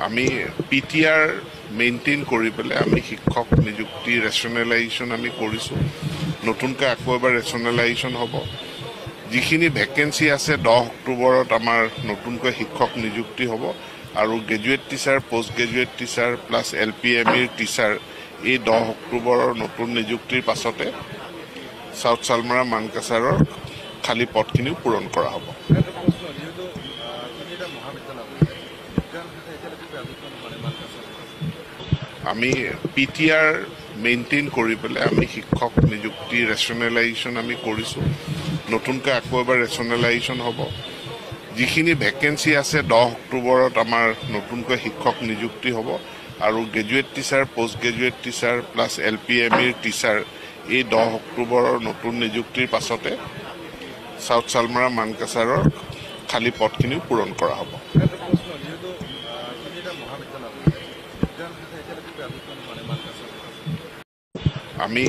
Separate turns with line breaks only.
আমি PTR maintain কৰি পেলাই আমি শিক্ষক নিযুক্তি ৰেচনেলাইজেশ্যন আমি কৰিছোঁ। নতুনকৈ আকৌ এবাৰ ৰেচনেলাইজেশ্যন হ'ব। যিখিনি ভেকেঞ্চি আছে 10 অক্টোবৰত আমাৰ নতুনকৈ শিক্ষক নিযুক্তি হ'ব আৰু graduate teacher, post graduate teacher plus LP/ME teacher এই 10 অক্টোবৰৰ নতুন নিযুক্তিৰ পাছতে চাউথ চালমাৰা মানকাছাৰৰ খালী পদখিনিও পূৰণ কৰা হ'ব। আমি পিটিআৰ মেইনটেইন কৰি পেলাই আমি শিক্ষক নিযুক্তি ৰেচনেলাইজেশ্যন আমি কৰিছোঁ। নতুনকৈ আকৌ এবাৰ ৰেচনেলাইজেশ্যন হ'ব। যিখিনি ভেকেঞ্চি আছে 10 অক্টোবৰত আমাৰ নতুনকৈ শিক্ষক নিযুক্তি হ'ব আৰু graduate teacher, post graduate teacher plus LP/ME teacher এই 10 অক্টোবৰৰ নতুন নিযুক্তিৰ পাছতে চাউথ চালমাৰা মানকাছাৰৰ খালী পদখিনিও পূৰণ কৰা হ'ব। আমি